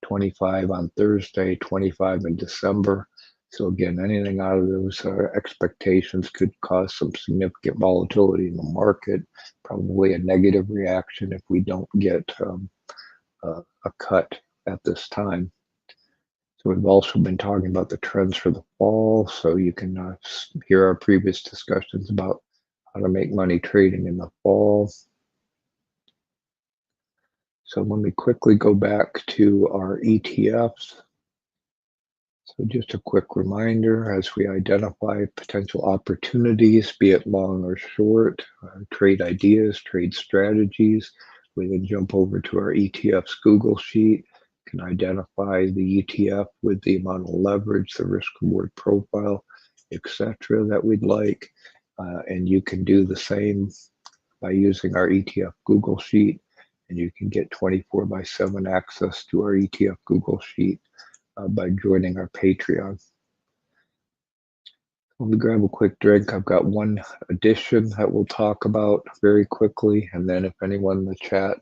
25 on Thursday, 25 in December. So again, anything out of those expectations could cause some significant volatility in the market, probably a negative reaction if we don't get a cut at this time. So we've also been talking about the trends for the fall. So you can hear our previous discussions about how to make money trading in the fall. So let me quickly go back to our ETFs. So just a quick reminder, as we identify potential opportunities, be it long or short, trade ideas, trade strategies, we then jump over to our ETFs Google Sheet, can identify the ETF with the amount of leverage, the risk reward profile, etc. that we'd like. And you can do the same by using our ETF Google Sheet, and you can get 24/7 access to our ETF Google Sheet by joining our Patreon. Let me grab a quick drink. I've got one addition that we'll talk about very quickly, and then if anyone in the chat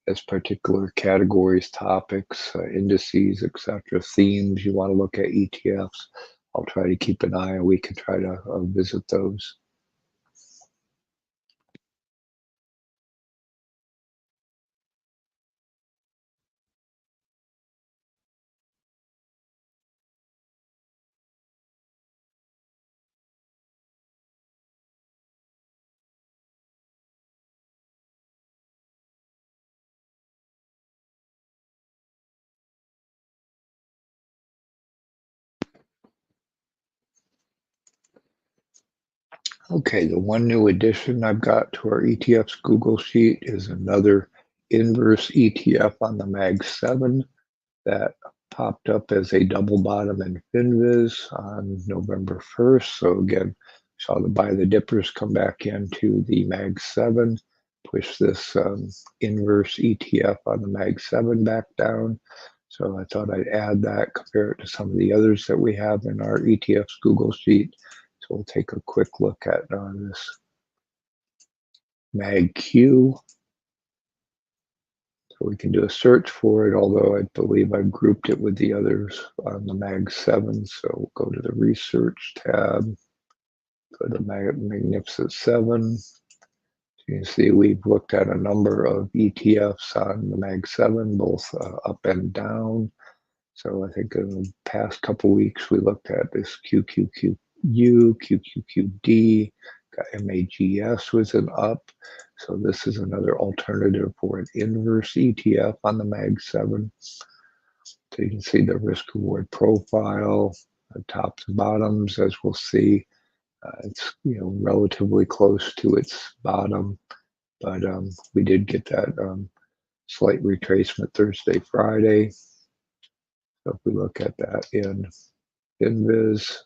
has particular categories, topics, indices, etc., themes you want to look at ETFs, I'll try to keep an eye and we can try to visit those. Okay, the one new addition I've got to our ETFs Google Sheet is another inverse ETF on the Mag 7 that popped up as a double bottom in FinViz on November 1st. So again, saw the buy the dippers come back into the Mag 7, push this inverse ETF on the Mag 7 back down. So I thought I'd add that, compare it to some of the others that we have in our ETFs Google Sheet. So we'll take a quick look at this MAGQ. So we can do a search for it, although I believe I've grouped it with the others on the Mag 7. So we'll go to the Research tab, go to Magnificent 7. So you can see we've looked at a number of ETFs on the Mag 7, both up and down. So I think in the past couple weeks, we looked at this QQQU, QQQD, got MAGS was an up. So this is another alternative for an inverse ETF on the Mag 7. So you can see the risk reward profile, tops and bottoms, as we'll see. It's relatively close to its bottom, but we did get that slight retracement Thursday, Friday. So if we look at that in FinViz,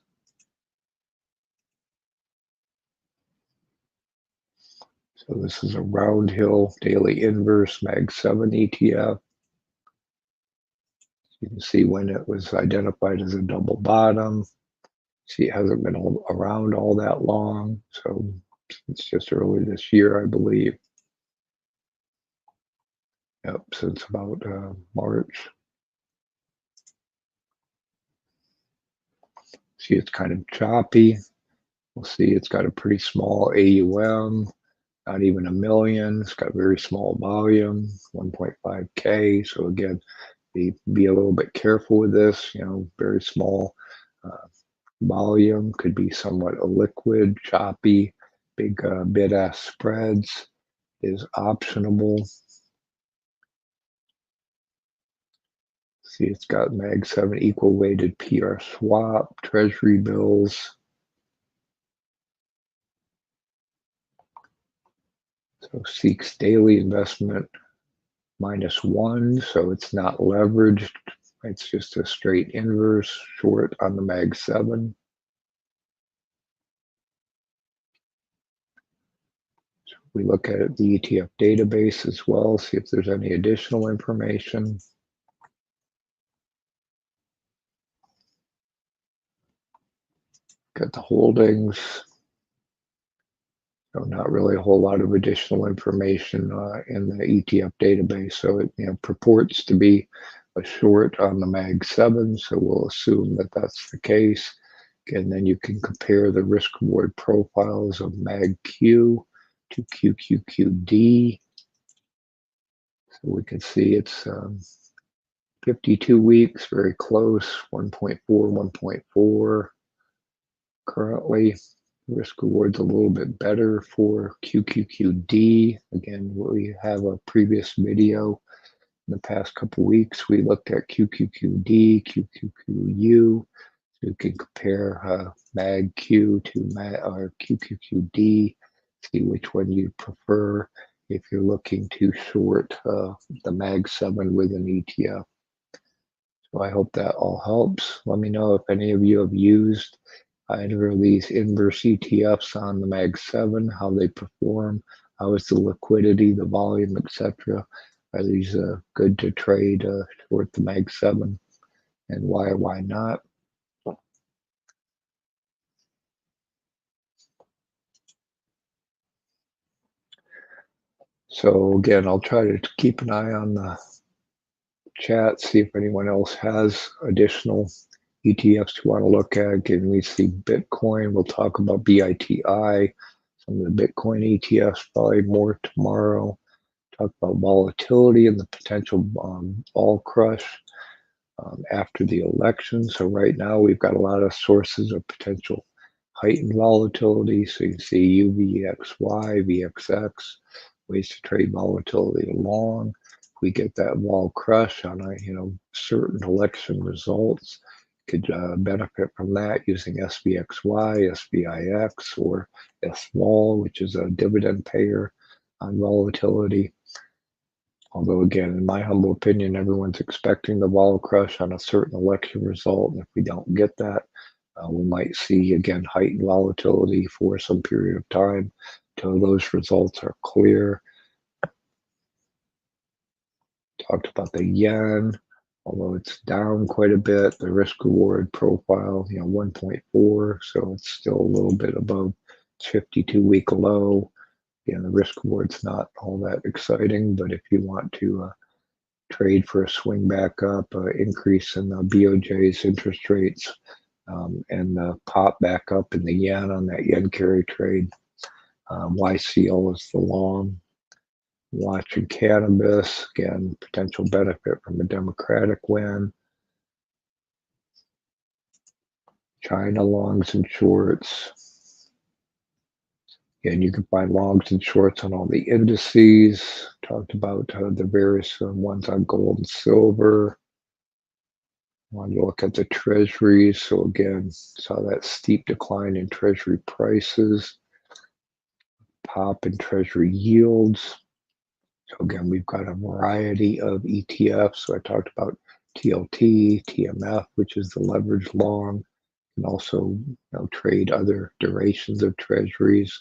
so this is a round hill daily inverse Mag 7 ETF. You can see when it was identified as a double bottom. See, it hasn't been around all that long, so it's just early this year, I believe. Yep, since about March. See, it's kind of choppy. We'll see it's got a pretty small AUM, not even 1 million. It's got very small volume, 1.5K. So again, be a little bit careful with this, very small volume, could be somewhat illiquid, choppy, big bid-ask spreads is optionable. See, it's got Mag 7 equal weighted PR swap, treasury bills. So seeks daily investment -1, so it's not leveraged. It's just a straight inverse short on the Mag 7. So we look at the ETF database as well, see if there's any additional information. Got the holdings. So not really a whole lot of additional information in the ETF database. So it purports to be a short on the Mag 7, so we'll assume that that's the case. And then you can compare the risk reward profiles of Mag Q to QQQD. So we can see it's 52 weeks, very close, 1.4, 1.4 currently. Risk reward's a little bit better for QQQD. Again, we have a previous video in the past couple weeks. We looked at QQQD, QQQU. So you can compare MAGQ to QQQD, see which one you prefer if you're looking to short the Mag 7 with an ETF. So I hope that all helps. Let me know if any of you have used either of these inverse ETFs on the Mag 7, how they perform, how is the liquidity, the volume, etc. Are these good to trade short the Mag 7, and why or why not? So again, I'll try to keep an eye on the chat, see if anyone else has additional ETFs you want to look at. Again, we see Bitcoin. We'll talk about BITI, some of the Bitcoin ETFs, probably more tomorrow. Talk about volatility and the potential vol crush after the election. So right now we've got a lot of sources of potential heightened volatility. So you can see UVXY, VXX, ways to trade volatility along. If we get that vol crush on a certain election results, could benefit from that using SVXY, SVIX, or SVOL, which is a dividend payer on volatility. Although, again, in my humble opinion, everyone's expecting the vol crush on a certain election result. And if we don't get that, we might see, again, heightened volatility for some period of time until those results are clear. Talked about the yen, although it's down quite a bit. The risk reward profile, 1.4, so it's still a little bit above 52-week low. Again, the risk reward's not all that exciting, but if you want to trade for a swing back up, increase in the BOJ's interest rates, and pop back up in the yen on that yen carry trade. YCL is the long. Watching cannabis, again, potential benefit from a Democratic win. China longs and shorts. Again, you can find longs and shorts on all the indices. Talked about the various ones on gold and silver. Want to look at the treasuries. So again, saw that steep decline in treasury prices, pop in treasury yields. So again, we've got a variety of ETFs. So I talked about TLT, TMF, which is the leverage long, and also trade other durations of treasuries,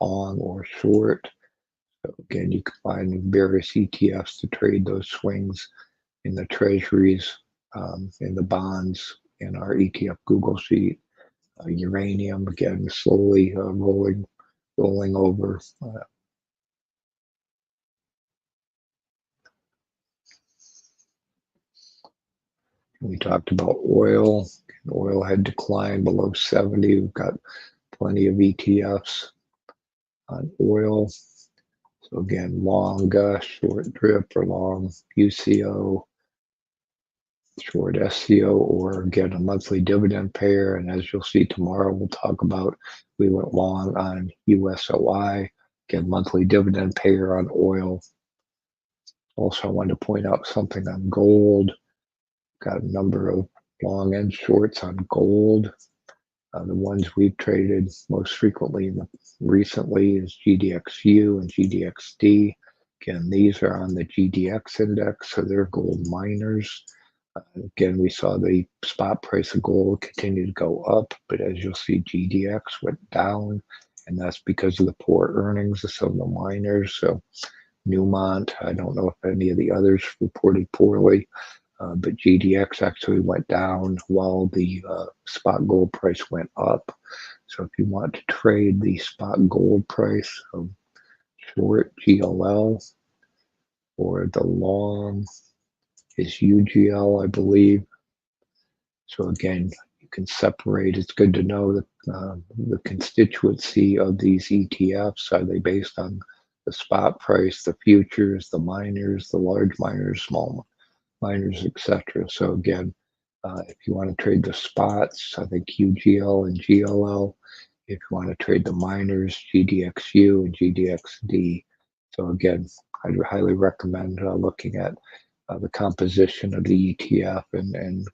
long or short. So again, you can find various ETFs to trade those swings in the treasuries, in the bonds, in our ETF Google sheet. Uranium, again, slowly rolling over. We talked about oil. Oil had declined below 70. We've got plenty of ETFs on oil. So again, long short drip or long UCO, short SCO, or again, a monthly dividend payer. And as you'll see tomorrow, we'll talk about, we went long on USOI, again, monthly dividend payer on oil. Also, I wanted to point out something on gold. Got a number of long and shorts on gold. The ones we've traded most frequently recently is GDXU and GDXD. Again, these are on the GDX index, so they're gold miners. Again, we saw the spot price of gold continue to go up, but as you'll see, GDX went down, and that's because of the poor earnings of some of the miners. So Newmont, I don't know if any of the others reported poorly, but GDX actually went down while the spot gold price went up. So if you want to trade the spot gold price of short GLL, or the long is UGL, I believe. So again, you can separate. It's good to know that the constituency of these ETFs. Are they based on the spot price, the futures, the miners, the large miners, small miners, etc.? So again, if you want to trade the spots, I think UGL and GLL. If you want to trade the miners, GDXU and GDXD. So again, I'd highly recommend looking at the composition of the ETF and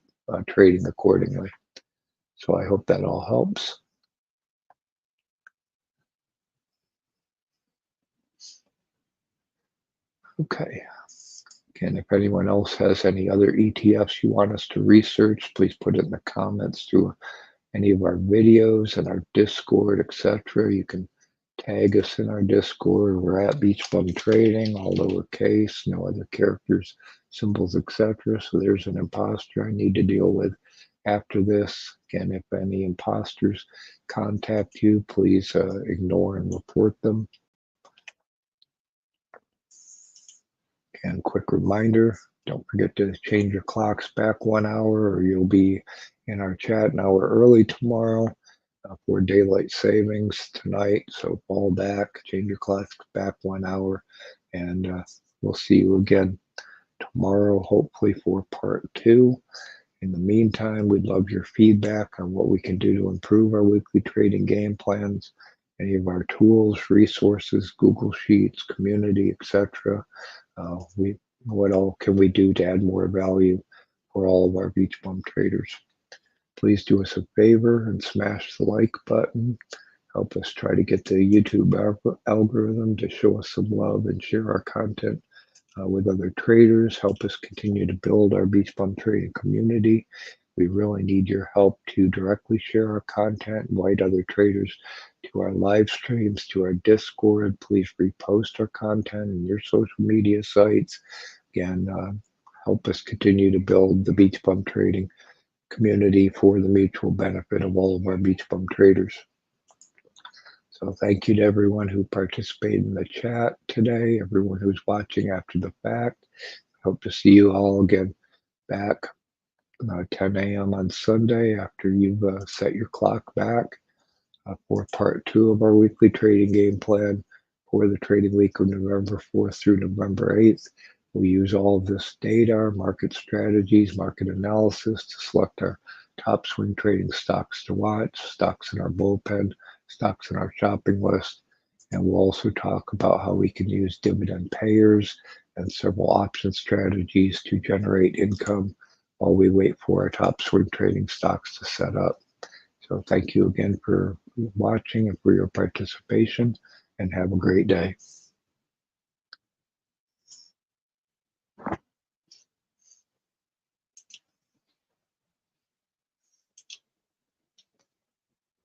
trading accordingly. So I hope that all helps. Okay. Again, if anyone else has any other ETFs you want us to research, please put it in the comments through any of our videos and our Discord, etc. You can tag us in our Discord. We're at BeachBum Trading, all lowercase, no other characters, symbols, etc. So there's an imposter I need to deal with after this. Again, if any imposters contact you, please ignore and report them. And quick reminder, don't forget to change your clocks back 1 hour or you'll be in our chat an hour early tomorrow for daylight savings tonight. So fall back, change your clocks back 1 hour, and we'll see you again tomorrow, hopefully for part 2. In the meantime, we'd love your feedback on what we can do to improve our weekly trading game plans, any of our tools, resources, Google Sheets, community, etc. What all can we do to add more value for all of our BeachBum traders? Please do us a favor and smash the like button. Help us try to get the YouTube algorithm to show us some love and share our content with other traders. Help us continue to build our BeachBum trading community. We really need your help to directly share our content, invite other traders to our live streams, to our Discord. Please repost our content in your social media sites. Again, help us continue to build the BeachBum trading community for the mutual benefit of all of our BeachBum traders. So thank you to everyone who participated in the chat today, everyone who's watching after the fact. Hope to see you all again back 10 a.m. on Sunday after you've set your clock back for part 2 of our weekly trading game plan for the trading week of November 4th through November 8th. We use all of this data, market strategies, market analysis to select our top swing trading stocks to watch, stocks in our bullpen, stocks in our shopping list. And we'll also talk about how we can use dividend payers and several option strategies to generate income while we wait for our top swing trading stocks to set up. So thank you again for watching and for your participation, and have a great day.